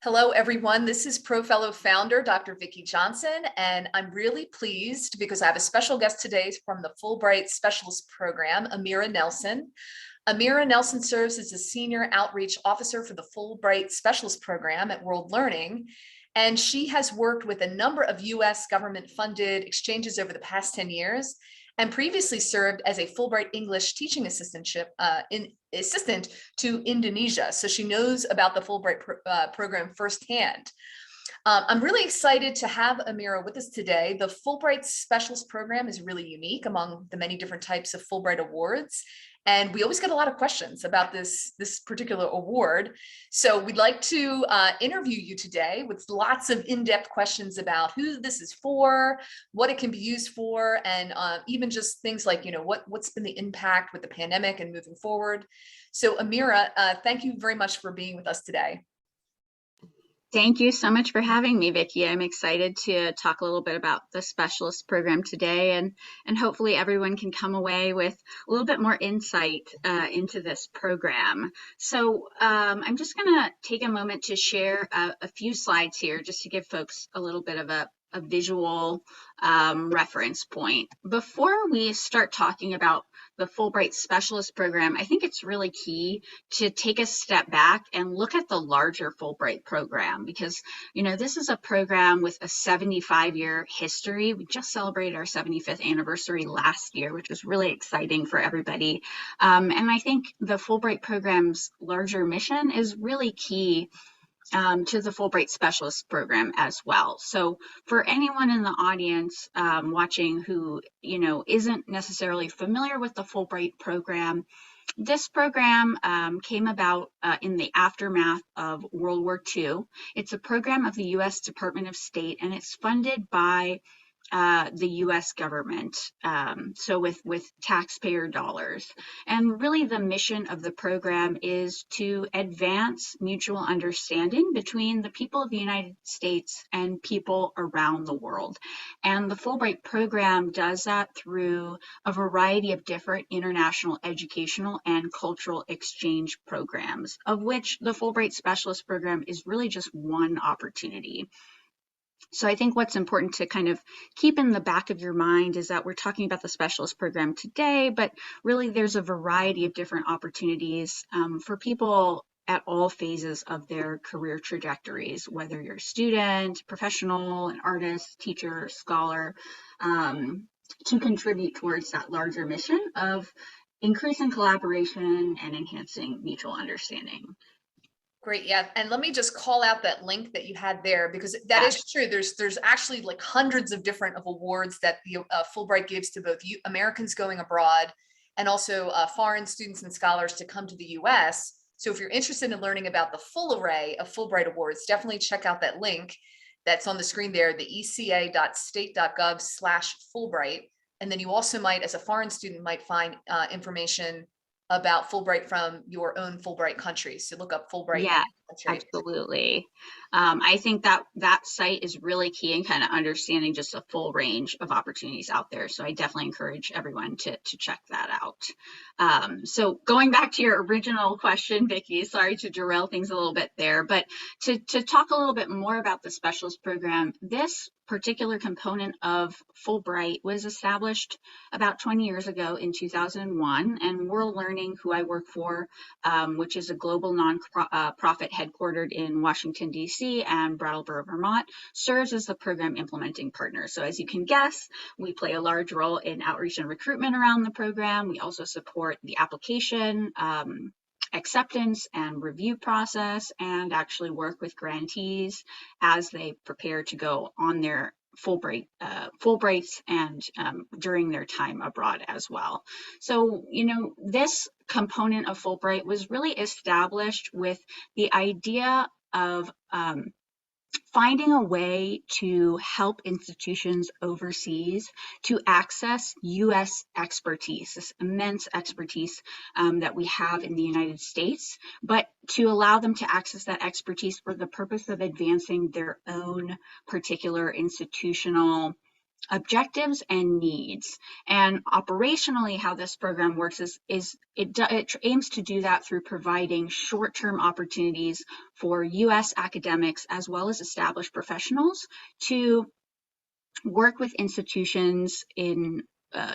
Hello, everyone. This is ProFellow Founder Dr. Vicki Johnson, and I'm really pleased because I have a special guest today from the Fulbright Specialist Program, Amirah Nelson. Amirah Nelson serves as a Senior Outreach Officer for the Fulbright Specialist Program at World Learning, and she has worked with a number of U.S. government-funded exchanges over the past 10 years, and previously served as a Fulbright English teaching assistant to Indonesia. So she knows about the Fulbright program firsthand. I'm really excited to have Amirah with us today. The Fulbright Specialist Program is really unique among the many different types of Fulbright Awards. And we always get a lot of questions about this particular award. So we'd like to interview you today with lots of in-depth questions about who this is for, what it can be used for, and even just things like, what's been the impact with the pandemic and moving forward. So Amirah, thank you very much for being with us today. Thank you so much for having me, Vicki. I'm excited to talk a little bit about the specialist program today, and hopefully everyone can come away with a little bit more insight into this program. So I'm just going to take a moment to share a few slides here just to give folks a little bit of a visual reference point. Before we start talking about the Fulbright Specialist Program, I think it's really key to take a step back and look at the larger Fulbright program, because this is a program with a 75-year history. We just celebrated our 75th anniversary last year, which was really exciting for everybody. And I think the Fulbright program's larger mission is really key to the Fulbright Specialist Program as well. So for anyone in the audience watching who isn't necessarily familiar with the Fulbright program, this program came about in the aftermath of World War II. It's a program of the U.S. Department of State, and it's funded by the U.S. government, so with taxpayer dollars. And really the mission of the program is to advance mutual understanding between the people of the United States and people around the world. And the Fulbright program does that through a variety of different international educational and cultural exchange programs, of which the Fulbright Specialist Program is really just one opportunity. So I think what's important to kind of keep in the back of your mind is that we're talking about the specialist program today, but really there's a variety of different opportunities for people at all phases of their career trajectories, whether you're a student, professional, an artist, teacher, scholar, to contribute towards that larger mission of increasing collaboration and enhancing mutual understanding. Great. Yeah. And let me just call out that link that you had there, because that is true. There's actually like hundreds of different awards that the Fulbright gives to both Americans going abroad and also foreign students and scholars to come to the US. So if you're interested in learning about the full array of Fulbright Awards, definitely check out that link that's on the screen there, the eca.state.gov/Fulbright. And then you also might, as a foreign student, might find information about Fulbright from your own Fulbright country. So look up Fulbright. Yeah, absolutely. I think that site is really key in kind of understanding just a full range of opportunities out there. So I definitely encourage everyone to check that out. So going back to your original question, Vicki, sorry to derail things a little bit there, but to talk a little bit more about the specialist program, this particular component of Fulbright was established about 20 years ago in 2001, and World Learning, who I work for, which is a global non-profit headquartered in Washington, D.C. and Brattleboro, Vermont, serves as the program implementing partner. So as you can guess, we play a large role in outreach and recruitment around the program. We also support the application, acceptance and review process, and actually work with grantees as they prepare to go on their Fulbrights and during their time abroad as well. So, this component of Fulbright was really established with the idea of finding a way to help institutions overseas to access U.S. expertise, this immense expertise that we have in the United States, but to allow them to access that expertise for the purpose of advancing their own particular institutional objectives and needs. And operationally, how this program works is it aims to do that through providing short-term opportunities for U.S. academics as well as established professionals to work with institutions in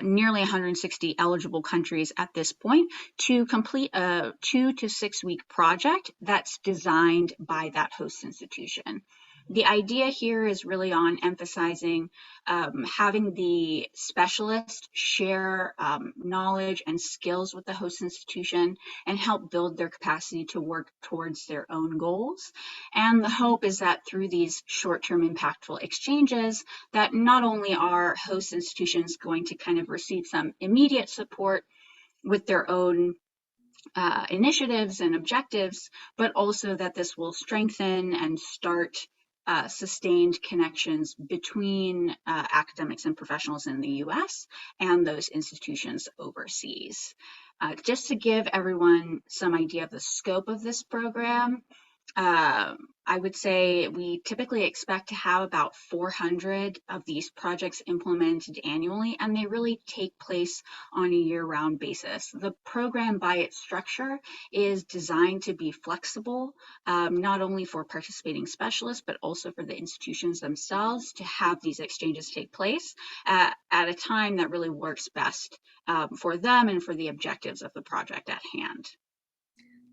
nearly 160 eligible countries at this point to complete a 2 to 6 week project that's designed by that host institution. The idea here is really on emphasizing having the specialist share knowledge and skills with the host institution and help build their capacity to work towards their own goals. And the hope is that through these short-term impactful exchanges, that not only are host institutions going to kind of receive some immediate support with their own initiatives and objectives, but also that this will strengthen and start sustained connections between academics and professionals in the US and those institutions overseas. Just to give everyone some idea of the scope of this program, I would say we typically expect to have about 400 of these projects implemented annually, and they really take place on a year-round basis. The program by its structure is designed to be flexible, not only for participating specialists, but also for the institutions themselves to have these exchanges take place at a time that really works best for them and for the objectives of the project at hand.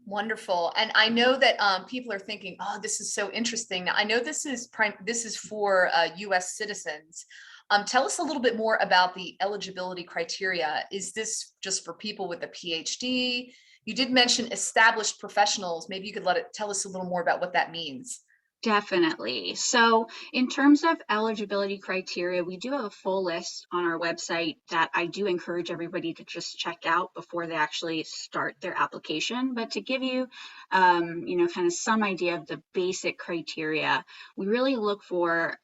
Wonderful. And I know that people are thinking, oh, this is so interesting. Now, I know this is for US citizens. Tell us a little bit more about the eligibility criteria. Is this just for people with a PhD? You did mention established professionals. Maybe you could tell us a little more about what that means. Definitely. So in terms of eligibility criteria, we do have a full list on our website that I do encourage everybody to just check out before they actually start their application. But to give you, kind of some idea of the basic criteria, we really look for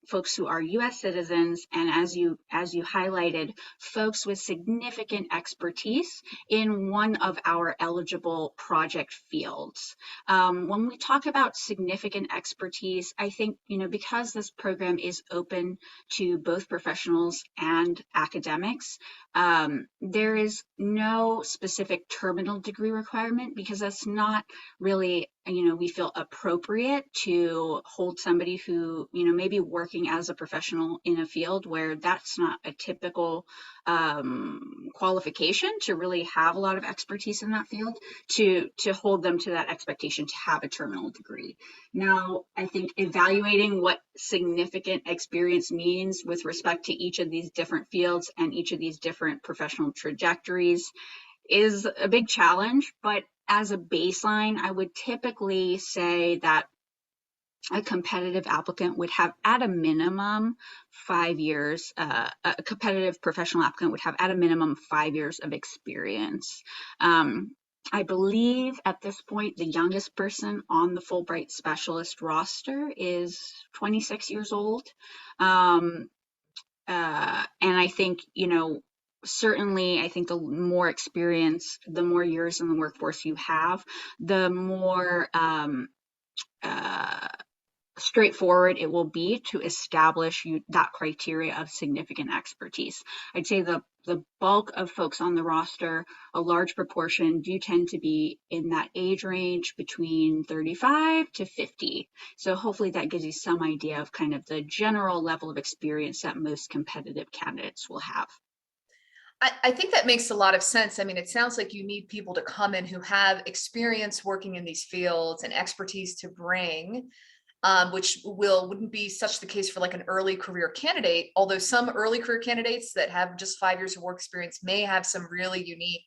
folks who are U.S. citizens, and as you highlighted, folks with significant expertise in one of our eligible project fields. When we talk about significant expertise, I think, because this program is open to both professionals and academics, there is no specific terminal degree requirement, because that's not really, we feel appropriate to hold somebody who, maybe working as a professional in a field where that's not a typical qualification to really have a lot of expertise in that field, to hold them to that expectation to have a terminal degree. Now, I think evaluating what significant experience means with respect to each of these different fields and each of these different professional trajectories is a big challenge, but as a baseline, I would typically say that a competitive applicant would have at a minimum 5 years, a competitive professional applicant would have at a minimum 5 years of experience. I believe at this point, the youngest person on the Fulbright Specialist roster is 26 years old. And I think, certainly, I think the more experience, the more years in the workforce you have, the more straightforward it will be to establish that criteria of significant expertise. I'd say the bulk of folks on the roster, a large proportion, do tend to be in that age range between 35 to 50. So hopefully that gives you some idea of kind of the general level of experience that most competitive candidates will have. I think that makes a lot of sense. I mean, it sounds like you need people to come in who have experience working in these fields and expertise to bring, which wouldn't be such the case for like an early career candidate, although some early career candidates that have just 5 years of work experience may have some really unique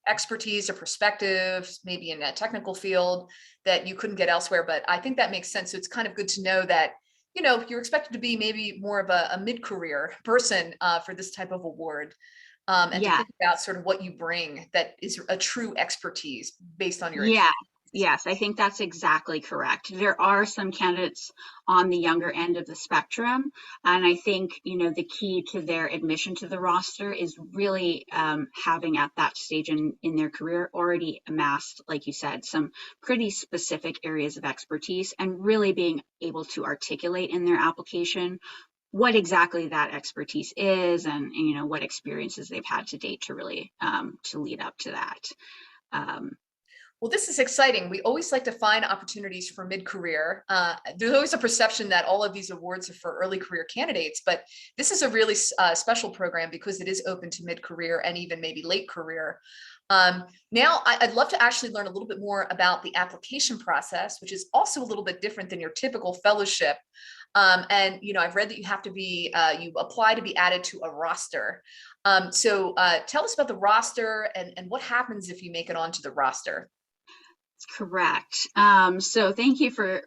expertise or perspective, maybe in a technical field that you couldn't get elsewhere. But I think that makes sense. So it's kind of good to know that, you're expected to be maybe more of a mid-career person for this type of award. And to think about sort of what you bring that is a true expertise based on your experience. Yes, I think that's exactly correct. There are some candidates on the younger end of the spectrum, and I think, the key to their admission to the roster is really having at that stage in their career already amassed, like you said, some pretty specific areas of expertise, and really being able to articulate in their application what exactly that expertise is, and what experiences they've had to date to really to lead up to that. Well, this is exciting. We always like to find opportunities for mid-career. There's always a perception that all of these awards are for early career candidates, but this is a really special program because it is open to mid-career and even maybe late career. Now, I'd love to actually learn a little bit more about the application process, which is also a little bit different than your typical fellowship. And I've read that you have to be, you apply to be added to a roster. So tell us about the roster and what happens if you make it onto the roster. Correct. So thank you for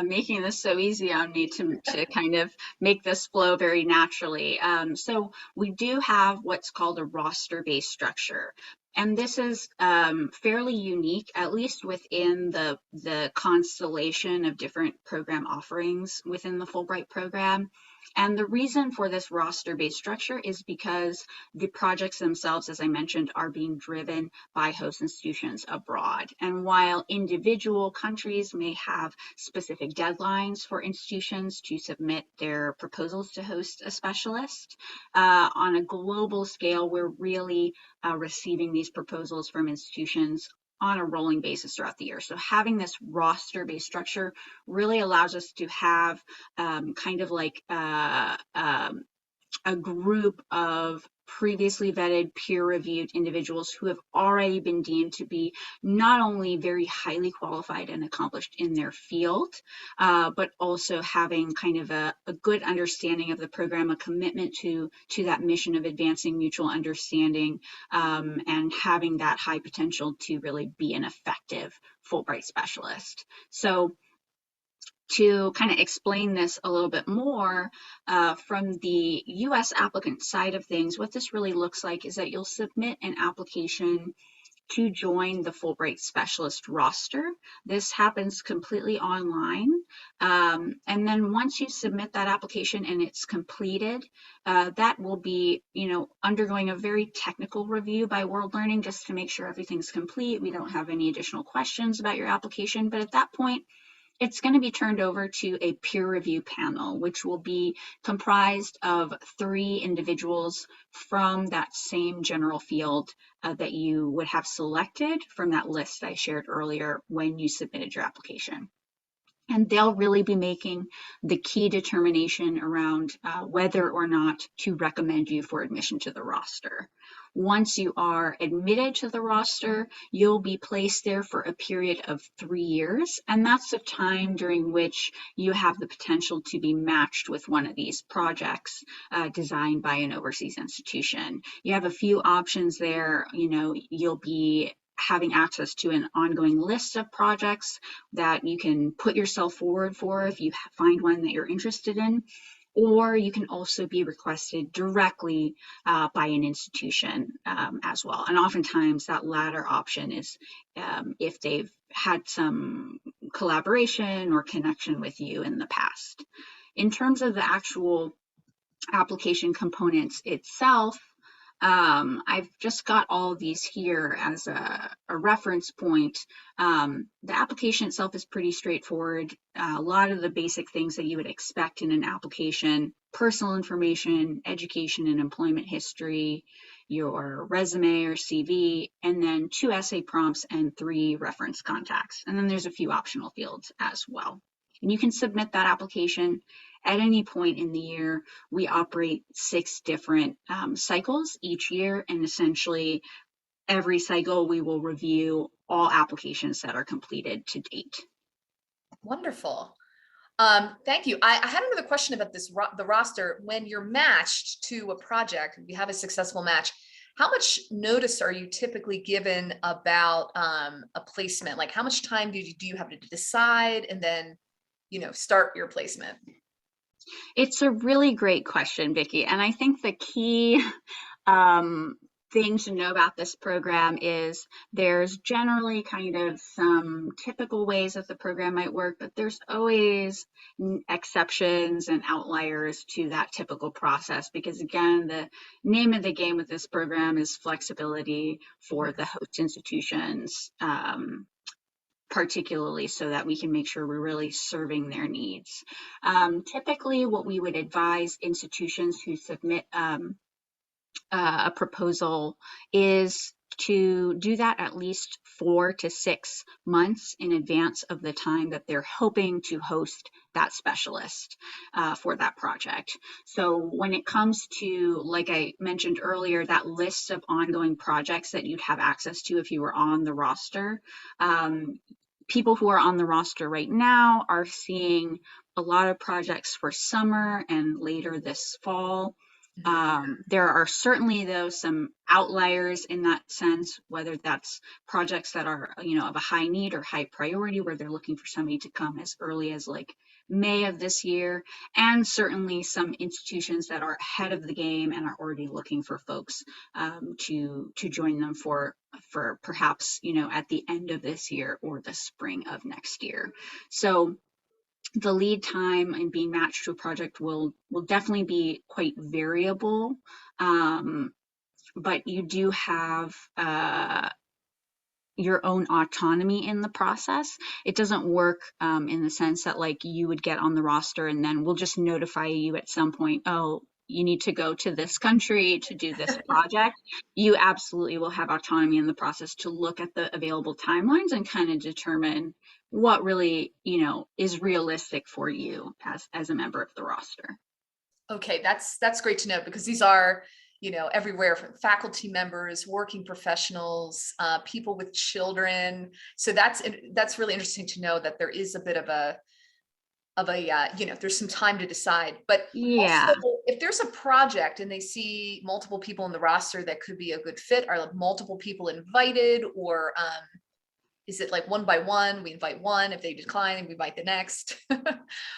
making this so easy on me to kind of make this flow very naturally. So we do have what's called a roster-based structure. And this is fairly unique, at least within the constellation of different program offerings within the Fulbright program. And the reason for this roster-based structure is because the projects themselves, as I mentioned, are being driven by host institutions abroad. And while individual countries may have specific deadlines for institutions to submit their proposals to host a specialist, on a global scale, we're really receiving these proposals from institutions on a rolling basis throughout the year. So having this roster-based structure really allows us to have kind of like a group of previously vetted, peer-reviewed individuals who have already been deemed to be not only very highly qualified and accomplished in their field, but also having kind of a good understanding of the program, a commitment to that mission of advancing mutual understanding, and having that high potential to really be an effective Fulbright specialist. So to kind of explain this a little bit more, from the U.S. applicant side of things, what this really looks like is that you'll submit an application to join the Fulbright Specialist roster. This happens completely online. And then once you submit that application and it's completed, that will be, undergoing a very technical review by World Learning just to make sure everything's complete. We don't have any additional questions about your application, but at that point, it's going to be turned over to a peer review panel, which will be comprised of 3 individuals from that same general field that you would have selected from that list I shared earlier when you submitted your application. And they'll really be making the key determination around whether or not to recommend you for admission to the roster. Once you are admitted to the roster, you'll be placed there for a period of 3 years, and that's the time during which you have the potential to be matched with one of these projects designed by an overseas institution. You have a few options there. You'll be having access to an ongoing list of projects that you can put yourself forward for if you find one that you're interested in, or you can also be requested directly by an institution as well. And oftentimes that latter option is if they've had some collaboration or connection with you in the past. In terms of the actual application components itself, I've just got all of these here as a reference point. The application itself is pretty straightforward. A lot of the basic things that you would expect in an application: personal information, education and employment history, your resume or CV, and then 2 essay prompts and 3 reference contacts. And then there's a few optional fields as well. And you can submit that application at any point in the year. We operate 6 different cycles each year, and essentially every cycle we will review all applications that are completed to date. Wonderful. Thank you. I had another question about this, the roster. When you're matched to a project, if you have a successful match, how much notice are you typically given about a placement? Like how much time do you have to decide and then, start your placement? It's a really great question, Vicki. And I think the key thing to know about this program is there's generally kind of some typical ways that the program might work, but there's always exceptions and outliers to that typical process, because again, the name of the game with this program is flexibility for the host institutions particularly so that we can make sure we're really serving their needs. Typically, what we would advise institutions who submit a proposal is to do that at least 4 to 6 months in advance of the time that they're hoping to host that specialist for that project. So when it comes to, like I mentioned earlier, that list of ongoing projects that you'd have access to if you were on the roster, people who are on the roster right now are seeing a lot of projects for summer and later this fall. There are certainly, though, some outliers in that sense, whether that's projects that are, of a high need or high priority, where they're looking for somebody to come as early as like May of this year, and certainly some institutions that are ahead of the game and are already looking for folks to join them for perhaps, at the end of this year or the spring of next year. So the lead time and being matched to a project will definitely be quite variable, but you do have your own autonomy in the process. It doesn't work in the sense that like you would get on the roster and then we'll just notify you at some point, oh, you need to go to this country to do this project. You absolutely will have autonomy in the process to look at the available timelines and kind of determine what really, is realistic for you as a member of the roster. Okay, that's great to know, because these are, everywhere from faculty members, working professionals, people with children. So that's really interesting to know that there is a bit of a there's some time to decide. But Yeah. also, if there's a project and they see multiple people in the roster that could be a good fit, are like multiple people invited, or is it like one by one? We invite one, if they decline, we invite the next.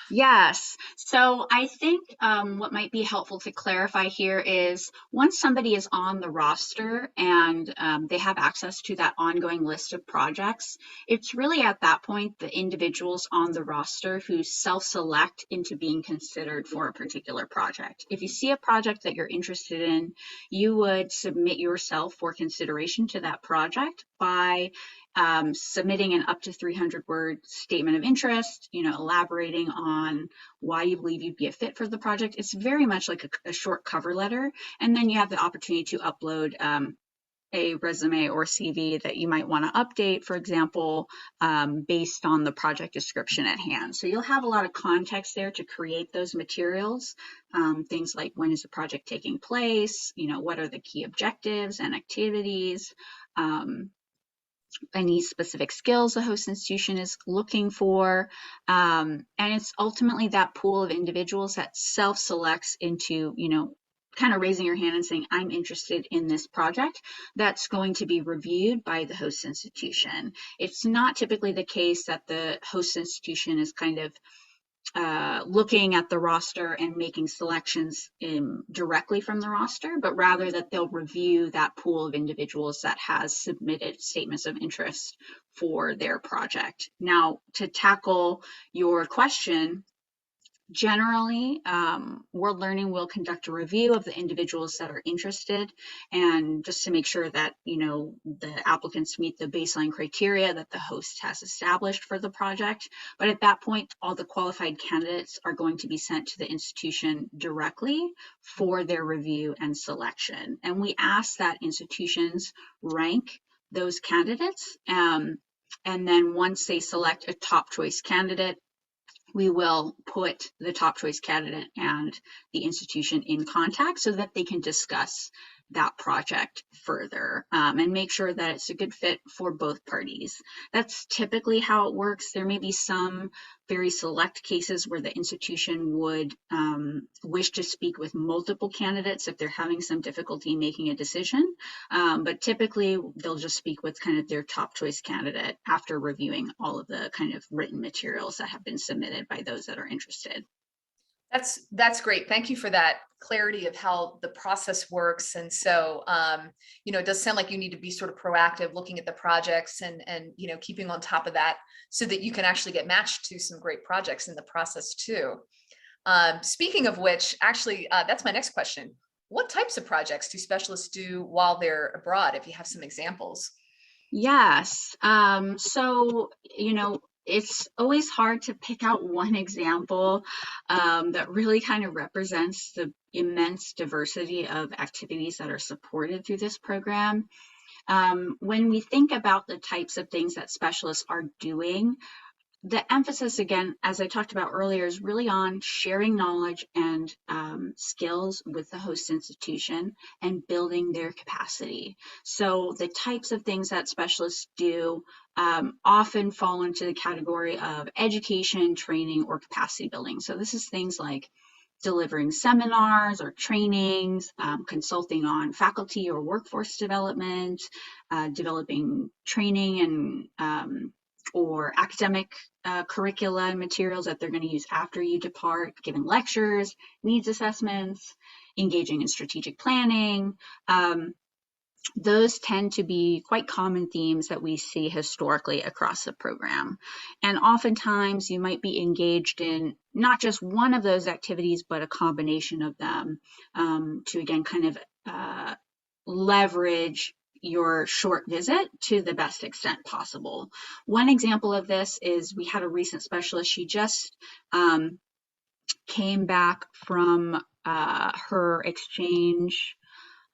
Yes. So I think what might be helpful to clarify here is once somebody is on the roster and they have access to that ongoing list of projects, it's really at that point the individuals on the roster who self-select into being considered for a particular project. If you see a project that you're interested in, you would submit yourself for consideration to that project by submitting an up to 300-word statement of interest, elaborating on why you believe you'd be a fit for the project. It's very much like a short cover letter. And then you have the opportunity to upload a resume or CV that you might want to update, for example, based on the project description at hand. So you'll have a lot of context there to create those materials. Things like, when is the project taking place? What are the key objectives and activities? Any specific skills the host institution is looking for. And it's ultimately that pool of individuals that self-selects into, kind of raising your hand and saying, I'm interested in this project, that's going to be reviewed by the host institution. It's not typically the case that the host institution is kind of looking at the roster and making selections directly from the roster, but rather that they'll review that pool of individuals that has submitted statements of interest for their project. Now, to tackle your question, generally, World Learning will conduct a review of the individuals that are interested, and just to make sure that, the applicants meet the baseline criteria that the host has established for the project. But at that point, all the qualified candidates are going to be sent to the institution directly for their review and selection. And we ask that institutions rank those candidates. And then once they select a top choice candidate, we will put the top choice candidate and the institution in contact so that they can discuss that project further and make sure that it's a good fit for both parties. That's typically how it works. There may be some very select cases where the institution would wish to speak with multiple candidates if they're having some difficulty making a decision. But typically they'll just speak with kind of their top choice candidate after reviewing all of the kind of written materials that have been submitted by those that are interested. That's great. Thank you for that clarity of how the process works. And so, it does sound like you need to be sort of proactive, looking at the projects and keeping on top of that so that you can actually get matched to some great projects in the process too. Speaking of which, actually, that's my next question. What types of projects do specialists do while they're abroad, if you have some examples? Yes. So, it's always hard to pick out one example that really kind of represents the immense diversity of activities that are supported through this program. When we think about the types of things that specialists are doing, the emphasis, again, as I talked about earlier, is really on sharing knowledge and skills with the host institution and building their capacity. So the types of things that specialists do often fall into the category of education, training, or capacity building. So this is things like delivering seminars or trainings, consulting on faculty or workforce development, developing training and or academic curricula and materials that they're going to use after you depart, giving lectures, needs assessments, engaging in strategic planning. Those tend to be quite common themes that we see historically across the program. And oftentimes you might be engaged in not just one of those activities, but a combination of them to, again, kind of leverage your short visit to the best extent possible. One example of this is we had a recent specialist. She just came back from her exchange,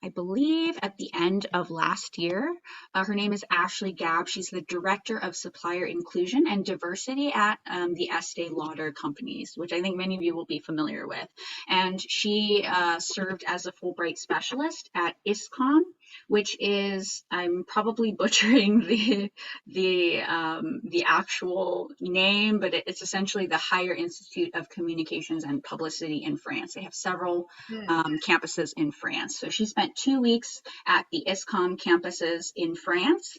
I believe, at the end of last year. Her name is Ashley Gabb. She's the Director of Supplier Inclusion and Diversity at the Estee Lauder Companies, which I think many of you will be familiar with. And she served as a Fulbright Specialist at ISCOM, which is, I'm probably butchering the actual name, but it's essentially the Higher Institute of Communications and Publicity in France. They have several campuses in France. So she spent 2 weeks at the ISCOM campuses in France.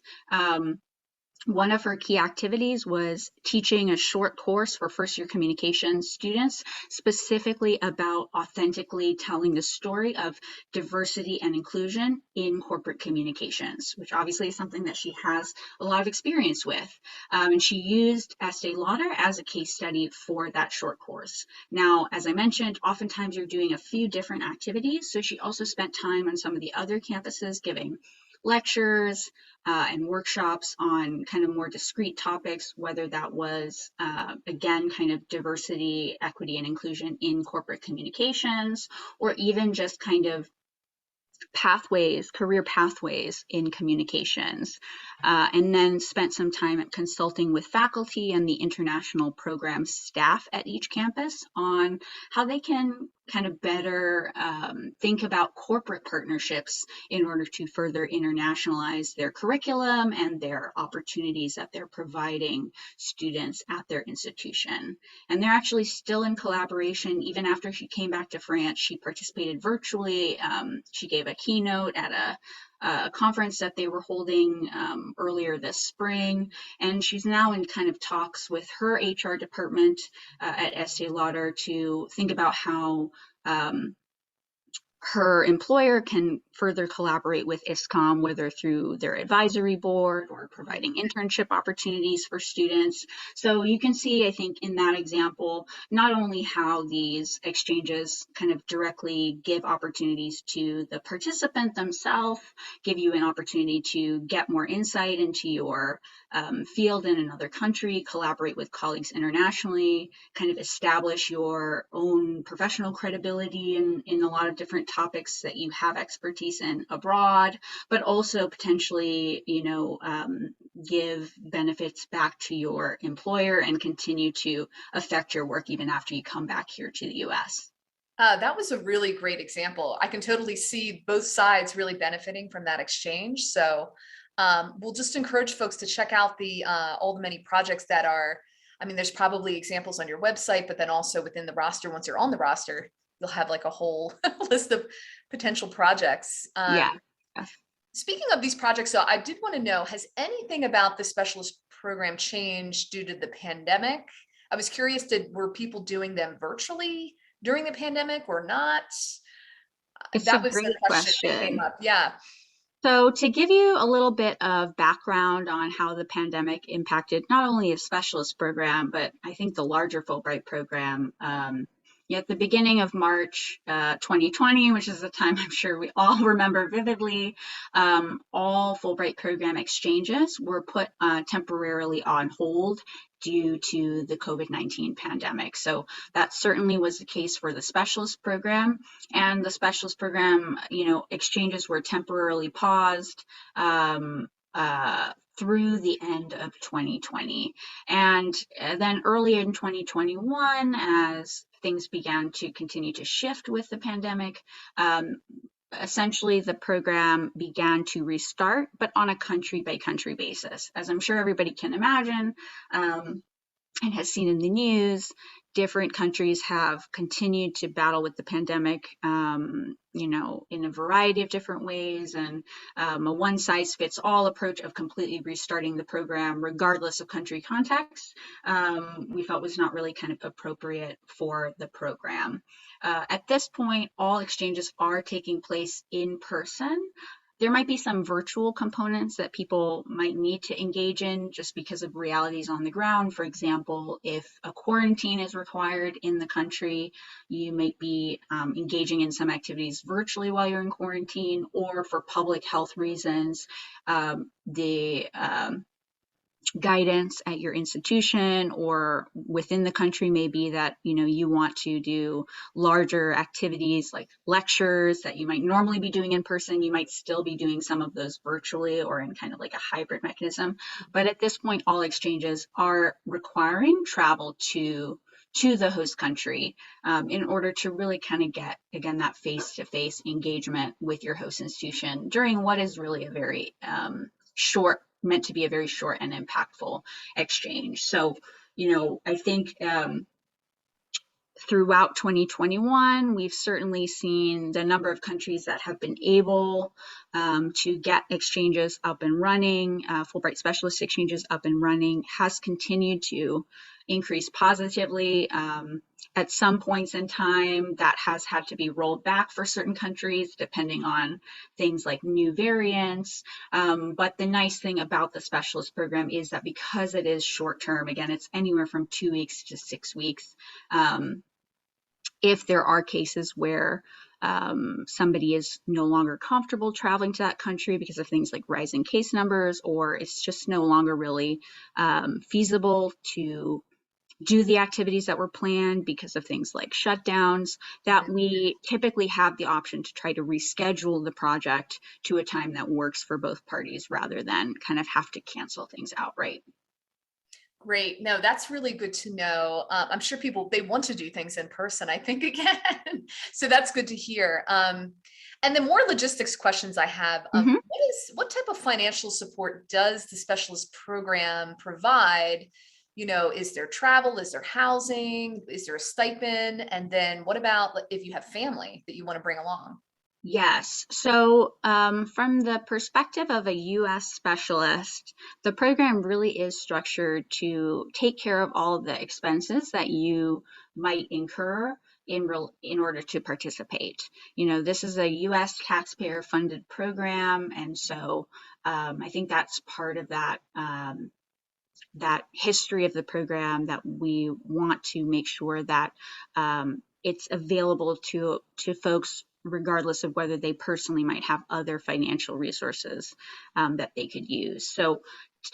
One of her key activities was teaching a short course for first-year communications students, specifically about authentically telling the story of diversity and inclusion in corporate communications, which obviously is something that she has a lot of experience with. And she used Estee Lauder as a case study for that short course. Now, as I mentioned, oftentimes you're doing a few different activities, so she also spent time on some of the other campuses giving lectures and workshops on kind of more discrete topics, whether that was, again, kind of diversity, equity, and inclusion in corporate communications, or even just kind of pathways, career pathways in communications, and then spent some time at consulting with faculty and the international program staff at each campus on how they can kind of better think about corporate partnerships in order to further internationalize their curriculum and their opportunities that they're providing students at their institution. And they're actually still in collaboration. Even after she came back to France, she participated virtually. She gave a keynote at a conference that they were holding earlier this spring, and she's now in kind of talks with her HR department at Estee Lauder to think about how her employer can further collaborate with ISCOM, whether through their advisory board or providing internship opportunities for students. So you can see, I think, in that example, not only how these exchanges kind of directly give opportunities to the participant themselves, give you an opportunity to get more insight into your field in another country, collaborate with colleagues internationally, kind of establish your own professional credibility in a lot of different topics that you have expertise in abroad, but also potentially, give benefits back to your employer and continue to affect your work even after you come back here to the US. That was a really great example. I can totally see both sides really benefiting from that exchange. So we'll just encourage folks to check out the all the many projects that are, I mean, there's probably examples on your website, but then also within the roster, once you're on the roster, you'll have like a whole list of potential projects. Yeah. Speaking of these projects, so I did want to know, has anything about the specialist program changed due to the pandemic? I was curious, were people doing them virtually during the pandemic or not? That was the question that came up. Yeah. So to give you a little bit of background on how the pandemic impacted not only a specialist program, but I think the larger Fulbright program at the beginning of March 2020, which is a time I'm sure we all remember vividly, all Fulbright program exchanges were put temporarily on hold due to the COVID-19 pandemic. So that certainly was the case for the specialist program. And the specialist program, exchanges were temporarily paused through the end of 2020. And then early in 2021, as things began to continue to shift with the pandemic, essentially the program began to restart, but on a country by country basis. As I'm sure everybody can imagine, and has seen in the news, different countries have continued to battle with the pandemic, in a variety of different ways, and a one-size-fits-all approach of completely restarting the program, regardless of country context, we felt was not really kind of appropriate for the program. At this point, all exchanges are taking place in person. There might be some virtual components that people might need to engage in just because of realities on the ground. For example, if a quarantine is required in the country, you might be engaging in some activities virtually while you're in quarantine, or for public health reasons, the guidance at your institution or within the country may be that you want to do larger activities like lectures that you might normally be doing in person. You might still be doing some of those virtually or in kind of like a hybrid mechanism. But at this point, all exchanges are requiring travel to the host country in order to really kind of get, again, that face-to-face engagement with your host institution during what is really a very meant to be a very short and impactful exchange. So, I think throughout 2021, we've certainly seen the number of countries that have been able to get exchanges up and running, Fulbright Specialist exchanges up and running, has continued to increase positively. At some points in time, that has had to be rolled back for certain countries, depending on things like new variants. But the nice thing about the specialist program is that because it is short term, again, it's anywhere from 2 weeks to 6 weeks. If there are cases where somebody is no longer comfortable traveling to that country because of things like rising case numbers, or it's just no longer really feasible to do the activities that were planned because of things like shutdowns, that we typically have the option to try to reschedule the project to a time that works for both parties rather than kind of have to cancel things outright. Great. No, that's really good to know. I'm sure people, they want to do things in person, I think, again. So that's good to hear. And the more logistics questions I have, what type of financial support does the specialist program provide? Is there travel? Is there housing? Is there a stipend? And then what about if you have family that you want to bring along? Yes. So from the perspective of a U.S. specialist, the program really is structured to take care of all of the expenses that you might incur in order to participate. This is a U.S. taxpayer funded program. And so I think that's part of that history of the program, that we want to make sure that it's available to folks regardless of whether they personally might have other financial resources that they could use. So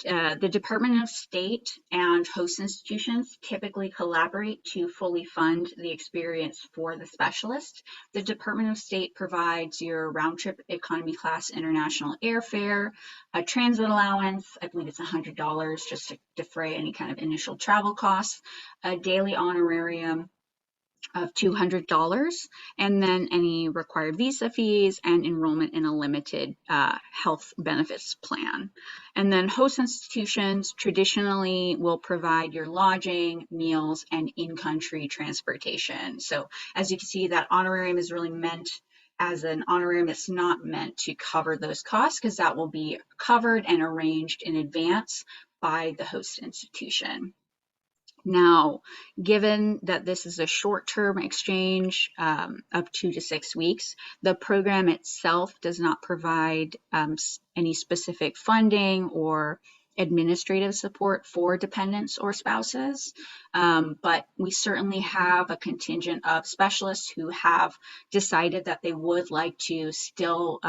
the Department of State and host institutions typically collaborate to fully fund the experience for the specialist. The Department of State provides your round-trip economy class international airfare, a transit allowance, I believe it's $100 just to defray any kind of initial travel costs, a daily honorarium of $200, and then any required visa fees and enrollment in a limited health benefits plan. And then host institutions traditionally will provide your lodging, meals, and in-country transportation. So as you can see, that honorarium is really meant as an honorarium. It's not meant to cover those costs, because that will be covered and arranged in advance by the host institution. Now, given that this is a short-term exchange of 2 to 6 weeks, the program itself does not provide any specific funding or administrative support for dependents or spouses. But we certainly have a contingent of specialists who have decided that they would like to still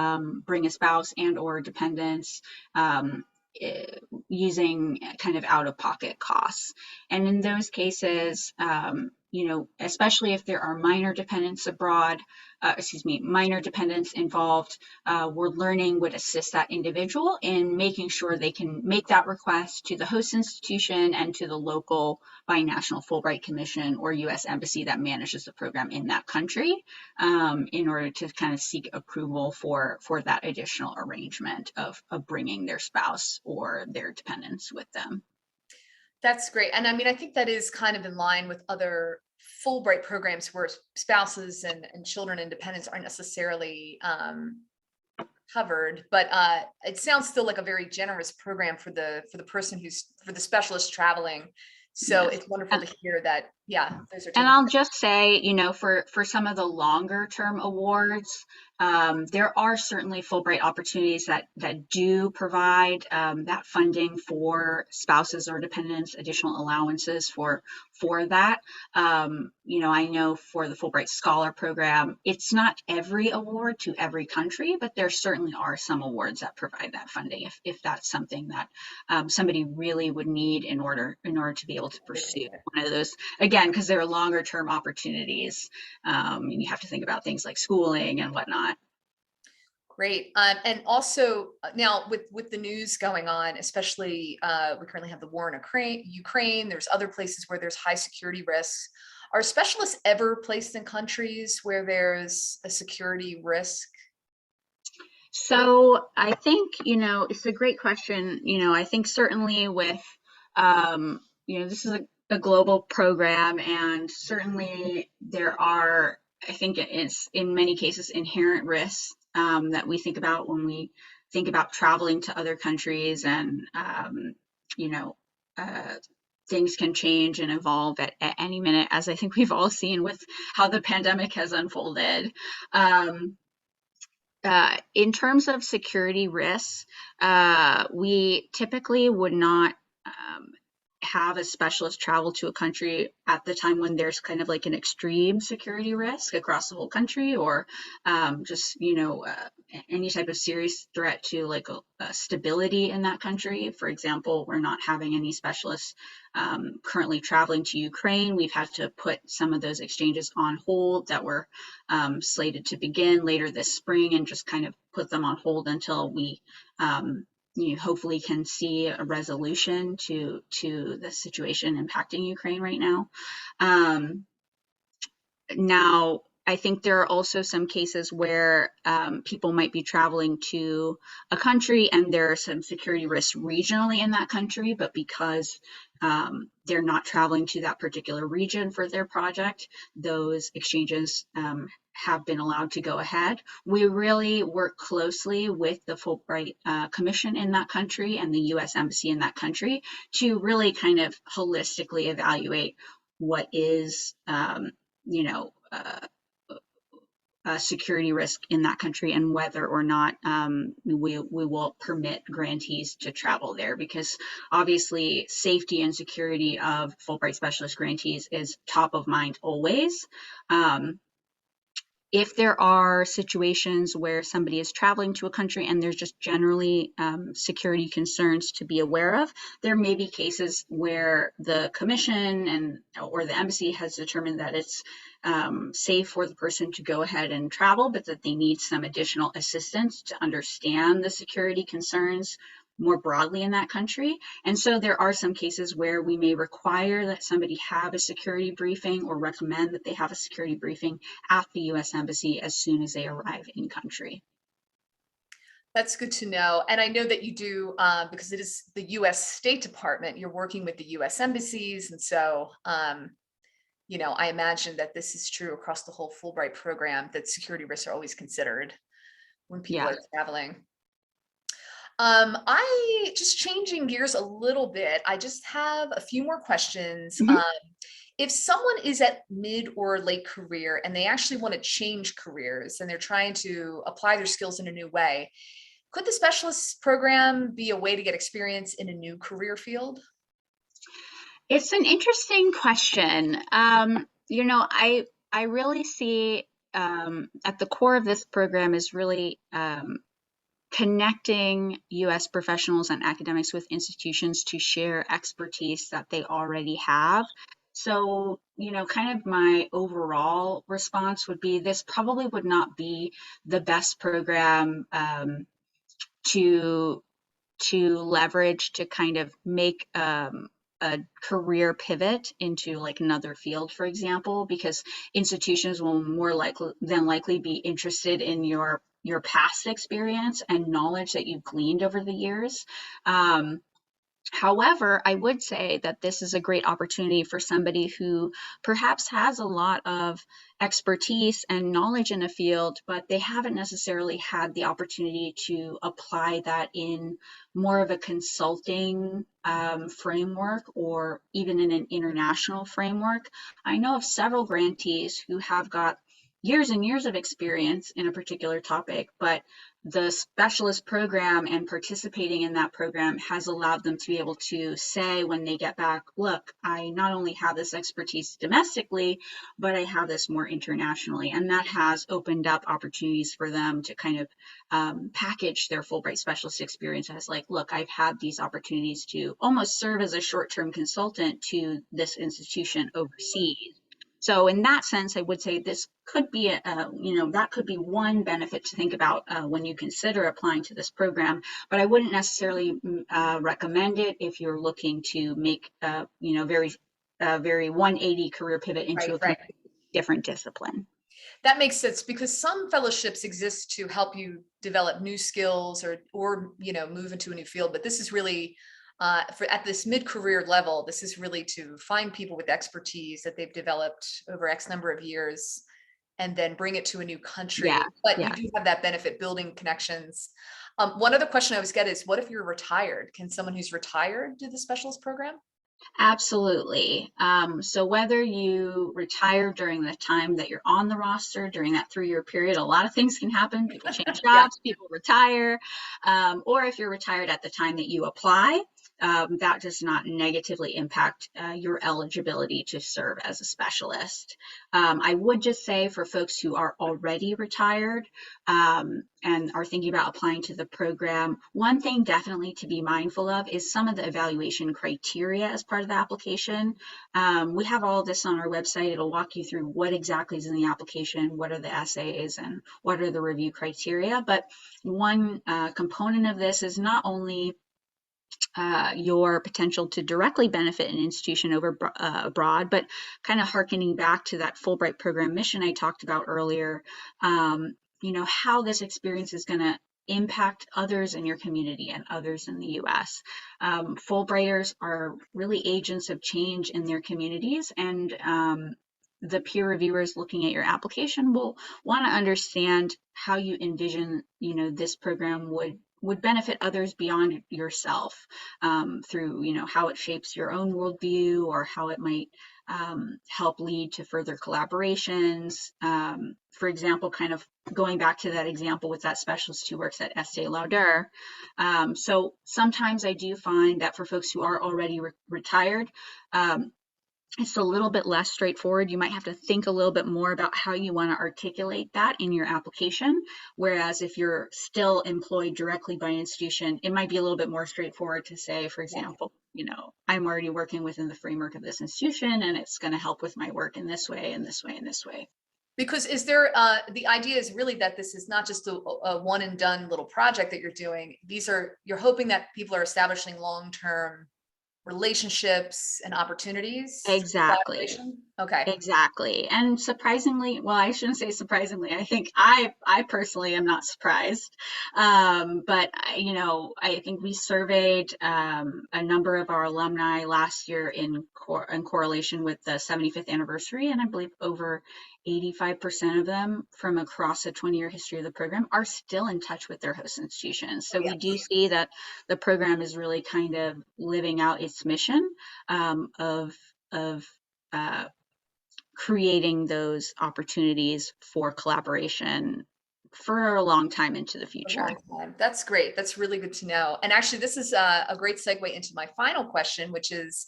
bring a spouse and or dependents using kind of out-of-pocket costs. And in those cases, especially if there are minor dependents abroad, minor dependents involved, we're learning would assist that individual in making sure they can make that request to the host institution and to the local binational Fulbright Commission or U.S. Embassy that manages the program in that country, in order to kind of seek approval for that additional arrangement of bringing their spouse or their dependents with them. That's great. And I mean, I think that is kind of in line with other Fulbright programs where spouses and children and dependents aren't necessarily covered, but it sounds still like a very generous program for the person for the specialist traveling. So Yes. it's wonderful to hear that. Yeah, those are. And I'll just say, for some of the longer term awards, there are certainly Fulbright opportunities that do provide that funding for spouses or dependents, additional allowances for that. I know for the Fulbright Scholar Program, it's not every award to every country, but there certainly are some awards that provide that funding if that's something that somebody really would need in order to be able to pursue one of those. Again, because there are longer term opportunities, and you have to think about things like schooling and whatnot. Great. And also now with the news going on, especially we currently have the war in Ukraine, there's other places where there's high security risks. Are specialists ever placed in countries where there's a security risk? So I think, it's a great question. I think certainly with, this is a global program, and certainly there are, I think it's in many cases inherent risks that we think about when we think about traveling to other countries, and things can change and evolve at any minute, as I think we've all seen with how the pandemic has unfolded. In terms of security risks, we typically would not have a specialist travel to a country at the time when there's kind of like an extreme security risk across the whole country, or just any type of serious threat to like a stability in that country. For example, we're not having any specialists currently traveling to Ukraine. We've had to put some of those exchanges on hold that were slated to begin later this spring, and just kind of put them on hold until we hopefully can see a resolution to the situation impacting Ukraine right now. Now, I think there are also some cases where people might be traveling to a country and there are some security risks regionally in that country, but because they're not traveling to that particular region for their project, those exchanges have been allowed to go ahead. We really work closely with the Fulbright Commission in that country and the U.S. Embassy in that country to really kind of holistically evaluate what is, a security risk in that country, and whether or not we will permit grantees to travel there, because obviously safety and security of Fulbright Specialist grantees is top of mind always. If there are situations where somebody is traveling to a country and there's just generally security concerns to be aware of, there may be cases where the commission or the embassy has determined that it's safe for the person to go ahead and travel, but that they need some additional assistance to understand the security concerns more broadly in that country. And so there are some cases where we may require that somebody have a security briefing, or recommend that they have a security briefing at the U.S. Embassy as soon as they arrive in country. That's good to know. And I know that you do, because it is the U.S. State Department, you're working with the U.S. embassies. And so, I imagine that this is true across the whole Fulbright program, that security risks are always considered when people are traveling. I just changing gears a little bit. I just have a few more questions. Mm-hmm. If someone is at mid or late career and they actually want to change careers and they're trying to apply their skills in a new way, Could the specialist program be a way to get experience in a new career field? It's an interesting question. I really see at the core of this program is really connecting U.S. professionals and academics with institutions to share expertise that they already have. So, kind of my overall response would be this probably would not be the best program to leverage to kind of make a career pivot into like another field, for example, because institutions will more likely be interested in your past experience and knowledge that you've gleaned over the years. However, I would say that this is a great opportunity for somebody who perhaps has a lot of expertise and knowledge in a field, but they haven't necessarily had the opportunity to apply that in more of a consulting framework or even in an international framework. I know of several grantees who have got years and years of experience in a particular topic, but the specialist program and participating in that program has allowed them to be able to say when they get back, look, I not only have this expertise domestically, but I have this more internationally. And that has opened up opportunities for them to kind of package their Fulbright specialist experience as like, look, I've had these opportunities to almost serve as a short-term consultant to this institution overseas. So in that sense, I would say this could be, that could be one benefit to think about when you consider applying to this program. But I wouldn't necessarily recommend it if you're looking to make, very 180 career pivot into a completely different discipline. That makes sense because some fellowships exist to help you develop new skills or move into a new field. But this is really at this mid-career level, this is really to find people with expertise that they've developed over X number of years and then bring it to a new country. Yeah, but yeah. You do have that benefit, building connections. One other question I always get is, what if you're retired? Can someone who's retired do the specialist program? Absolutely. So whether you retire during the time that you're on the roster, during that 3-year period, a lot of things can happen. People change jobs, people retire, or if you're retired at the time that you apply, that does not negatively impact your eligibility to serve as a specialist. I would just say for folks who are already retired and are thinking about applying to the program, one thing definitely to be mindful of is some of the evaluation criteria as part of the application. We have all of this on our website. It'll walk you through what exactly is in the application, what are the essays, and what are the review criteria. But one component of this is not only your potential to directly benefit an institution over abroad, but kind of hearkening back to that Fulbright program mission I talked about earlier, how this experience is going to impact others in your community and others in the U.S. Fulbrighters are really agents of change in their communities, and the peer reviewers looking at your application will want to understand how you envision, this program would benefit others beyond yourself through, how it shapes your own worldview or how it might help lead to further collaborations. For example, kind of going back to that example with that specialist who works at Estee Lauder. So sometimes I do find that for folks who are already retired, it's a little bit less straightforward. You might have to think a little bit more about how you want to articulate that in your application. Whereas if you're still employed directly by an institution, it might be a little bit more straightforward to say, for example, I'm already working within the framework of this institution and it's going to help with my work in this way and this way and this way. Because is there, the idea is really that this is not just a one and done little project that you're doing. You're hoping that people are establishing long-term relationships and opportunities. Exactly. Okay. Exactly. And surprisingly, well, I shouldn't say surprisingly. I think I personally am not surprised. But I think we surveyed a number of our alumni last year in correlation with the 75th anniversary, and I believe over 85% of them from across a 20-year history of the program are still in touch with their host institutions. So we do see that the program is really kind of living out its mission of creating those opportunities for collaboration for a long time into the A future. long time. That's great. That's really good to know. And actually, this is a great segue into my final question, which is,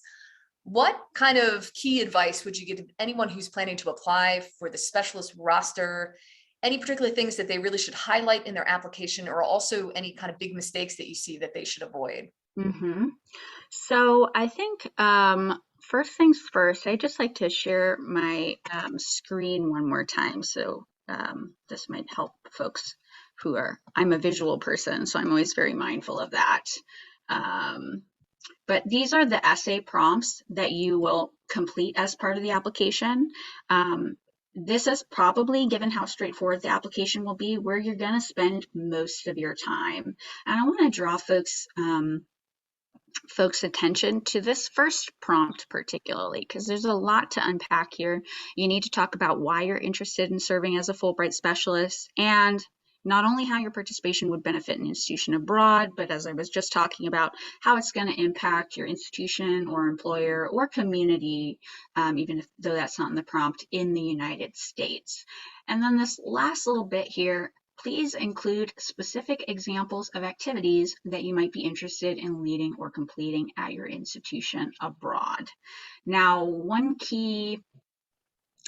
what kind of key advice would you give to anyone who's planning to apply for the specialist roster? Any particular things that they really should highlight in their application, or also any kind of big mistakes that you see that they should avoid? Mm-hmm. So I think first things first, I just like to share my screen one more time. So this might help folks I'm a visual person, so I'm always very mindful of that. Um, but these are the essay prompts that you will complete as part of the application. This is probably, given how straightforward the application will be, where you're going to spend most of your time. And I want to draw folks' attention to this first prompt particularly, because there's a lot to unpack here. You need to talk about why you're interested in serving as a Fulbright specialist, and not only how your participation would benefit an institution abroad, but as I was just talking about, how it's going to impact your institution or employer or community, even though that's not in the prompt, in the United States. And then this last little bit here, please include specific examples of activities that you might be interested in leading or completing at your institution abroad. Now, one key,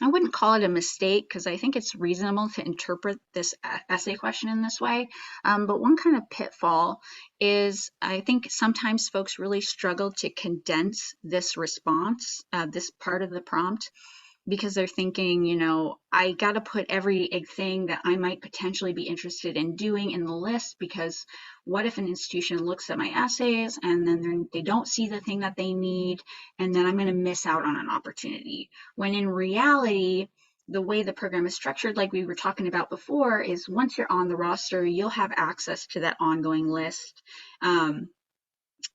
I wouldn't call it a mistake because I think it's reasonable to interpret this essay question in this way, but one kind of pitfall is I think sometimes folks really struggle to condense this response, this part of the prompt, because they're thinking, I got to put everything that I might potentially be interested in doing in the list, because what if an institution looks at my essays and then they don't see the thing that they need, and then I'm going to miss out on an opportunity. When in reality, the way the program is structured, like we were talking about before, is once you're on the roster, you'll have access to that ongoing list.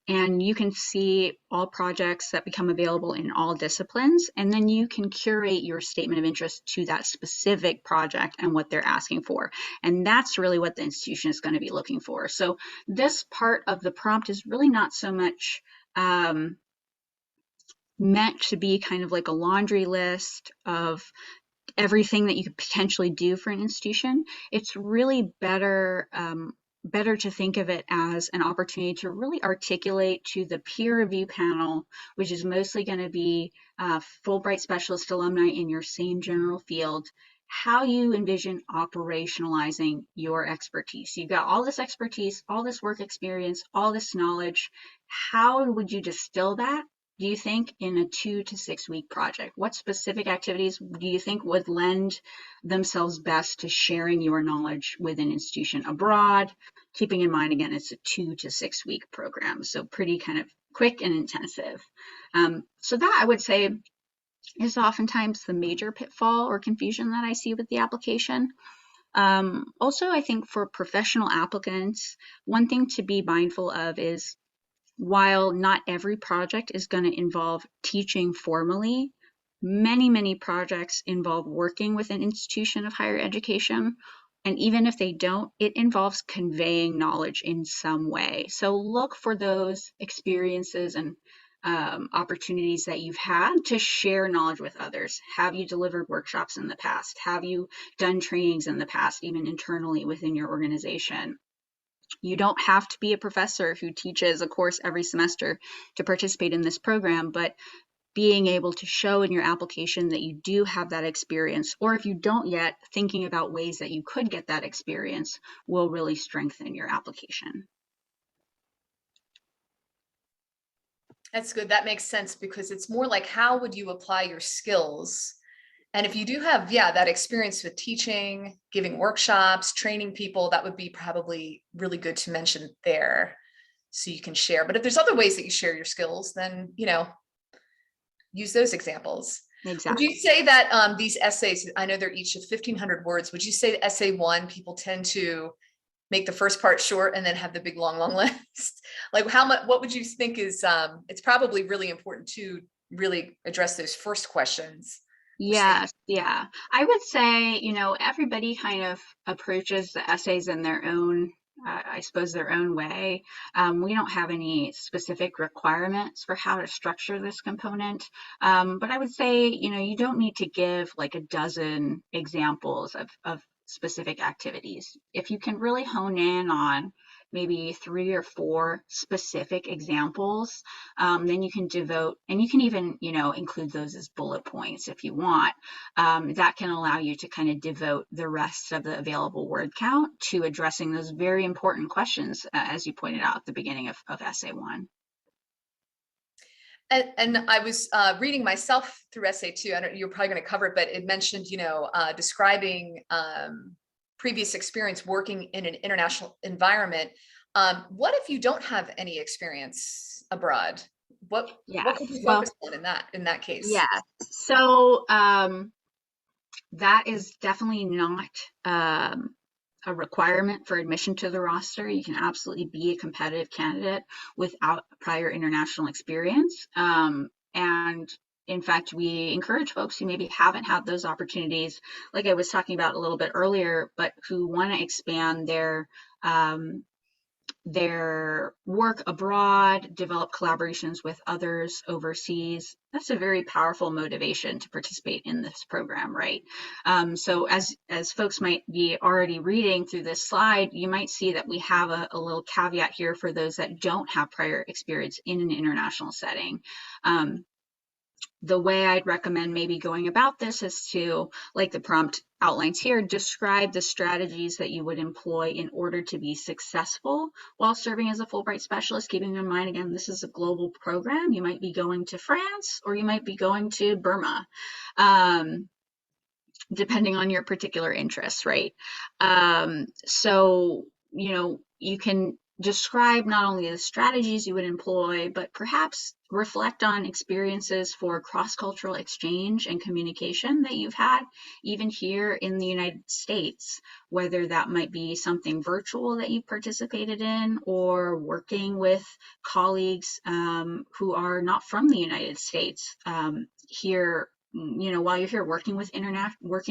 And you can see all projects that become available in all disciplines, and then you can curate your statement of interest to that specific project and what they're asking for. And that's really what the institution is going to be looking for. So this part of the prompt is really not so much meant to be kind of like a laundry list of everything that you could potentially do for an institution. It's really better to think of it as an opportunity to really articulate to the peer review panel, which is mostly going to be Fulbright Specialist alumni in your same general field, how you envision operationalizing your expertise. You've got all this expertise, all this work experience, all this knowledge. How would you distill that, do you think, in a 2 to 6 week project? What specific activities do you think would lend themselves best to sharing your knowledge with an institution abroad? Keeping in mind, again, it's a 2 to 6 week program, so pretty kind of quick and intensive. So that, I would say, is oftentimes the major pitfall or confusion that I see with the application. Also, I think for professional applicants, one thing to be mindful of is, while not every project is going to involve teaching formally, many projects involve working with an institution of higher education. And even if they don't, it involves conveying knowledge in some way. So look for those experiences and opportunities that you've had to share knowledge with others. Have you delivered workshops in the past? Have you done trainings in the past, even internally within your organization? You don't have to be a professor who teaches a course every semester to participate in this program, but being able to show in your application that you do have that experience, or if you don't yet, thinking about ways that you could get that experience will really strengthen your application. That's good. That makes sense, because it's more like, how would you apply your skills? And if you do have, that experience with teaching, giving workshops, training people, that would be probably really good to mention there so you can share. But if there's other ways that you share your skills, then, use those examples. Exactly. Would you say that these essays, I know they're each of 1,500 words, would you say essay 1, people tend to make the first part short and then have the big, long list? Like, what would you think is, it's probably really important to really address those first questions. Yes, yeah. I would say, everybody kind of approaches the essays in their own, I suppose, their own way. We don't have any specific requirements for how to structure this component. But I would say, you don't need to give like a dozen examples of specific activities. If you can really hone in on maybe 3 or 4 specific examples, then you can devote, and you can even, include those as bullet points if you want. That can allow you to kind of devote the rest of the available word count to addressing those very important questions, as you pointed out at the beginning of Essay 1. And I was reading myself through essay 2. I don't, you're probably going to cover it, but it mentioned, describing previous experience working in an international environment. What if you don't have any experience abroad? What could you focus on in that case? Yeah. So that is definitely not a requirement for admission to the roster. You can absolutely be a competitive candidate without prior international experience. And in fact, we encourage folks who maybe haven't had those opportunities, like I was talking about a little bit earlier, but who want to expand their work abroad, develop collaborations with others overseas. That's a very powerful motivation to participate in this program, right? So as folks might be already reading through this slide, you might see that we have a little caveat here for those that don't have prior experience in an international setting. The way I'd recommend maybe going about this is to, like the prompt outlines here, describe the strategies that you would employ in order to be successful while serving as a Fulbright specialist, keeping in mind, again, this is a global program. You might be going to France or you might be going to Burma, depending on your particular interests, right? So, you can describe not only the strategies you would employ, but perhaps reflect on experiences for cross-cultural exchange and communication that you've had, even here in the United States, whether that might be something virtual that you've participated in or working with colleagues who are not from the United States here, while you're here working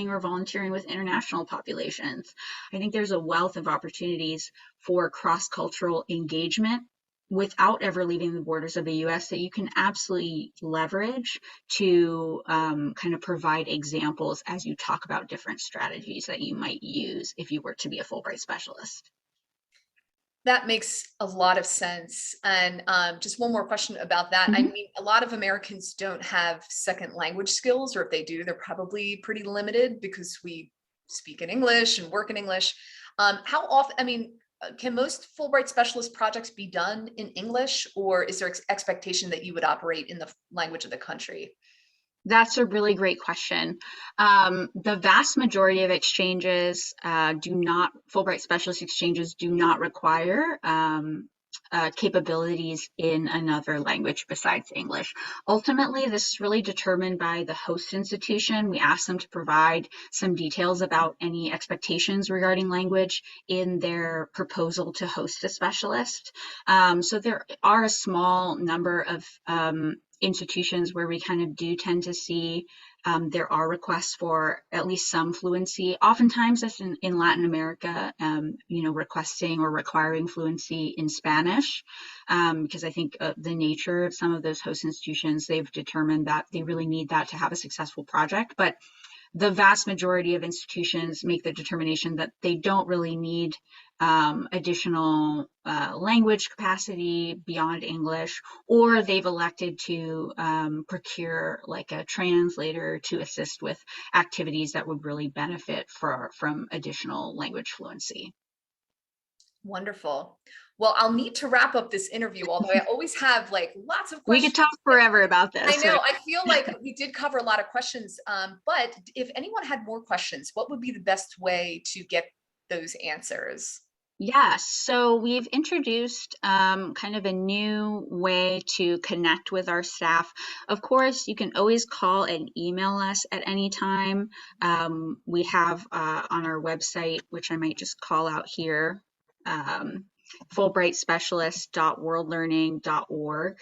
or volunteering with international populations. I think there's a wealth of opportunities for cross-cultural engagement without ever leaving the borders of the U.S. that you can absolutely leverage to kind of provide examples as you talk about different strategies that you might use if you were to be a Fulbright specialist. That makes a lot of sense. And just one more question about that. I mean, a lot of Americans don't have second language skills, or if they do, they're probably pretty limited because we speak in English and work in English. How often, can most Fulbright specialist projects be done in English, or is there expectation that you would operate in the language of the country? That's a really great question. The vast majority of exchanges Fulbright specialist exchanges do not require capabilities in another language besides English. Ultimately, this is really determined by the host institution. We ask them to provide some details about any expectations regarding language in their proposal to host a specialist. So there are a small number of institutions where we kind of do tend to see there are requests for at least some fluency. Oftentimes that's in Latin America, requesting or requiring fluency in Spanish, because I think the nature of some of those host institutions, they've determined that they really need that to have a successful project. But the vast majority of institutions make the determination that they don't really need additional language capacity beyond English, or they've elected to procure like a translator to assist with activities that would really benefit from additional language fluency. Wonderful. Well, I'll need to wrap up this interview, although I always have like lots of questions. We could talk forever about this. I know. I feel like we did cover a lot of questions, but if anyone had more questions, what would be the best way to get those answers? Yes, so we've introduced kind of a new way to connect with our staff. Of course, you can always call and email us at any time. We have on our website, which I might just call out here, fulbrightspecialist.worldlearning.org.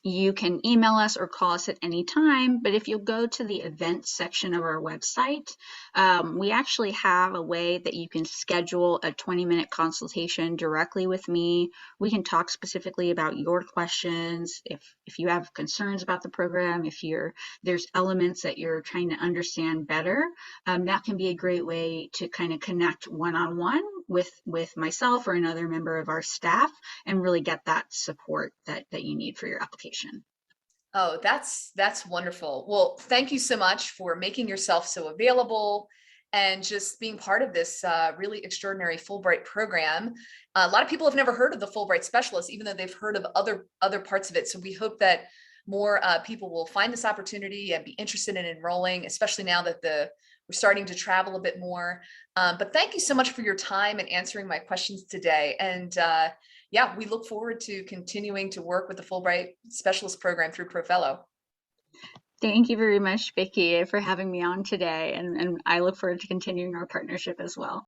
You can email us or call us at any time, but if you'll go to the events section of our website, we actually have a way that you can schedule a 20-minute consultation directly with me. We can talk specifically about your questions. If you have concerns about the program, if there's elements that you're trying to understand better, that can be a great way to kind of connect one-on-one with myself or another member of our staff and really get that support that you need for your application. Oh, that's wonderful. Well, thank you so much for making yourself so available and just being part of this really extraordinary Fulbright program. A lot of people have never heard of the Fulbright Specialist, even though they've heard of other parts of it. So we hope that more people will find this opportunity and be interested in enrolling, especially now that we're starting to travel a bit more. But thank you so much for your time and answering my questions today. And yeah, we look forward to continuing to work with the Fulbright Specialist Program through ProFellow. Thank you very much, Vicki, for having me on today. And I look forward to continuing our partnership as well.